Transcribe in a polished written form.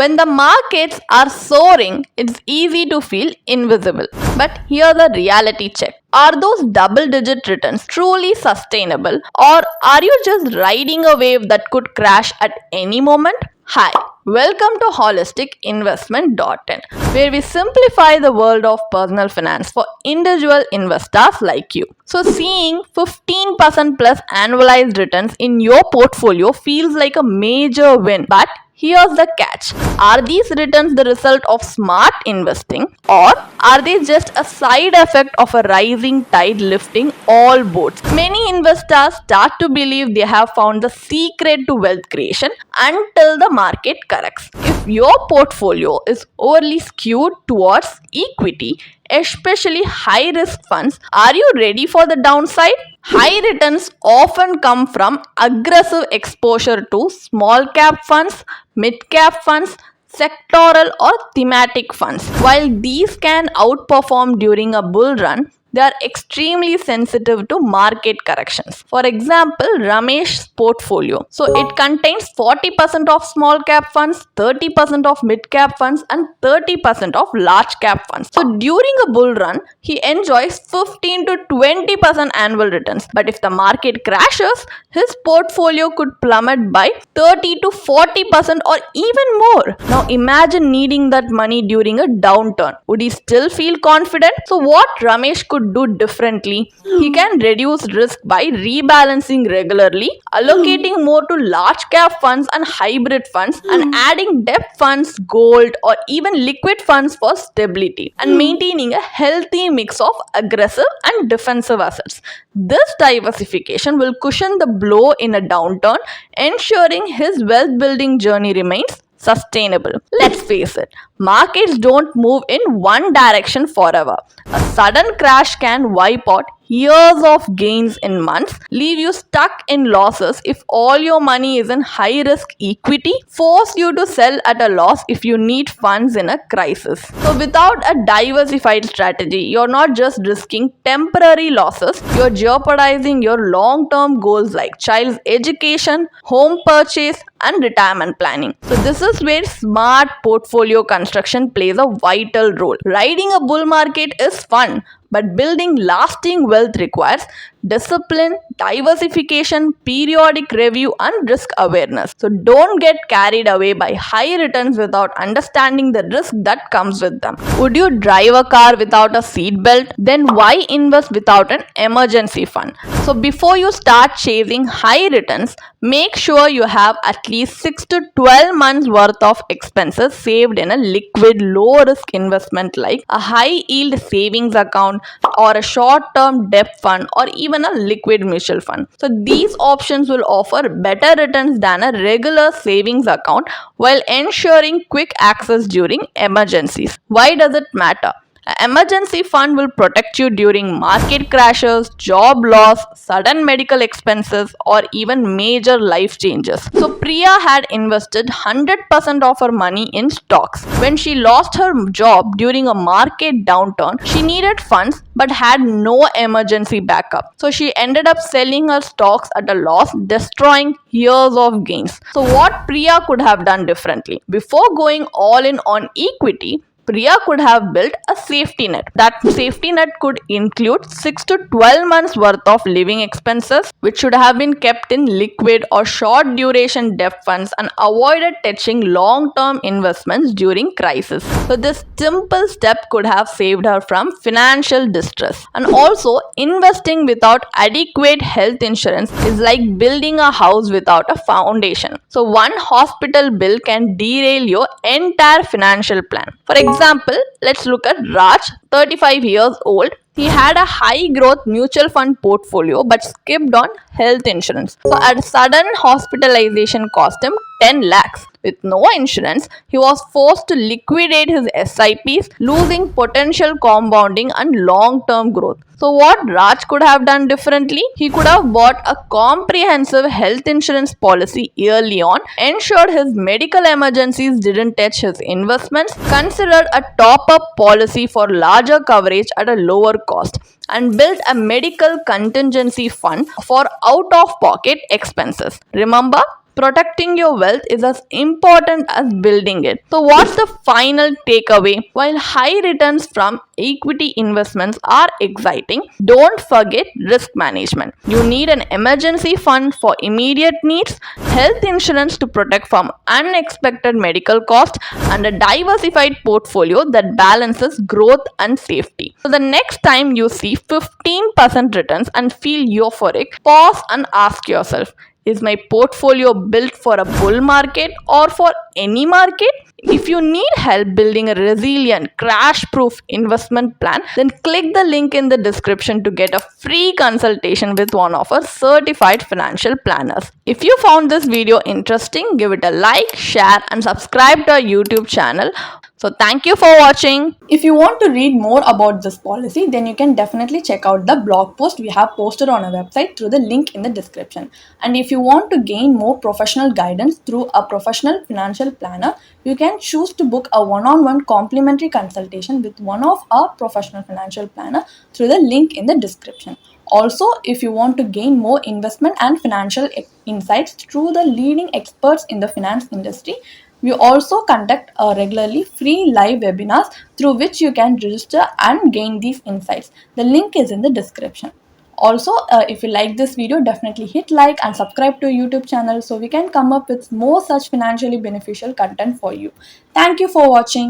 When the markets are soaring, it's easy to feel invisible. But here's the reality check. Are those double-digit returns truly sustainable, or are you just riding a wave that could crash at any moment? Hi, welcome to holisticinvestment.in, where we simplify the world of personal finance for individual investors like you. So, seeing 15% plus annualized returns in your portfolio feels like a major win, but here's the catch. Are these returns the result of smart investing, or are they just a side effect of a rising tide lifting all boats? Many investors start to believe they have found the secret to wealth creation until the market corrects. If your portfolio is overly skewed towards equity, especially high risk funds, are you ready for the downside? High returns often come from aggressive exposure to small cap funds, mid cap funds, sectoral or thematic funds. While these can outperform during a bull run, they are extremely sensitive to market corrections. For example, Ramesh's portfolio. So it contains 40% of small cap funds, 30% of mid cap funds, and 30% of large cap funds. So during a bull run, he enjoys 15 to 20% annual returns. But if the market crashes, his portfolio could plummet by 30 to 40% or even more. Now imagine needing that money during a downturn. Would he still feel confident? So what Ramesh could do differently? He can reduce risk by rebalancing regularly, allocating more to large cap funds and hybrid funds, and adding debt funds, gold, or even liquid funds for stability, and maintaining a healthy mix of aggressive and defensive assets. This diversification will cushion the blow in a downturn, ensuring his wealth building journey remains sustainable. Let's face it, markets don't move in one direction forever. A sudden crash can wipe out years of gains in months, leave you stuck in losses if all your money is in high risk equity, force you to sell at a loss if you need funds in a crisis. So without a diversified strategy, you're not just risking temporary losses, you're jeopardizing your long-term goals like child's education, home purchase, and retirement planning. So this is where smart portfolio construction plays a vital role. Riding a bull market is fun, but building lasting wealth requires discipline, diversification, periodic review, and risk awareness. So don't get carried away by high returns without understanding the risk that comes with them. Would you drive a car without a seat belt? Then why invest without an emergency fund? So before you start chasing high returns, make sure you have at least 6 to 12 months worth of expenses saved in a liquid, low risk investment like a high yield savings account or a short term debt fund or even a liquid mutual fund. So these options will offer better returns than a regular savings account while ensuring quick access during emergencies. Why does it matter? An emergency fund will protect you during market crashes, job loss, sudden medical expenses, or even major life changes. So Priya had invested 100% of her money in stocks. When she lost her job during a market downturn, she needed funds but had no emergency backup. So she ended up selling her stocks at a loss, destroying years of gains. So what Priya could have done differently? Before going all in on equity, Priya could have built a safety net. That safety net could include 6 to 12 months worth of living expenses, which should have been kept in liquid or short duration debt funds and avoided touching long-term investments during crisis. So this simple step could have saved her from financial distress. And also, investing without adequate health insurance is like building a house without a foundation. So one hospital bill can derail your entire financial plan. For example, let's look at Raj, 35 years old. He had a high growth mutual fund portfolio but skipped on health insurance. So a sudden hospitalization cost him 10 lakhs. With no insurance, he was forced to liquidate his SIPs, losing potential compounding and long-term growth. So what Raj could have done differently? He could have bought a comprehensive health insurance policy early on, ensured his medical emergencies didn't touch his investments, considered a top-up policy for larger coverage at a lower cost, and built a medical contingency fund for out-of-pocket expenses. Remember, Protecting your wealth is as important as building it. So, what's the final takeaway? While high returns from equity investments are exciting, don't forget risk management. You need an emergency fund for immediate needs, health insurance to protect from unexpected medical costs, and a diversified portfolio that balances growth and safety. So, the next time you see 15% returns and feel euphoric, pause and ask yourself, is my portfolio built for a bull market or for any market? If you need help building a resilient, crash proof investment plan, then click the link in the description to get a free consultation with one of our certified financial planners. If you found this video interesting, give it a like, share, and subscribe to our YouTube channel. So, thank you for watching. If you want to read more about this policy, then you can definitely check out the blog post we have posted on our website through the link in the description. And if you want to gain more professional guidance through a professional financial planner, you can choose to book a one-on-one complimentary consultation with one of our professional financial planner through the link in the description. Also, if you want to gain more investment and financial insights through the leading experts in the finance industry, we also conduct regularly free live webinars through which you can register and gain these insights. The link is in the description. Also, if you like this video, definitely hit like and subscribe to our YouTube channel so we can come up with more such financially beneficial content for you. Thank you for watching.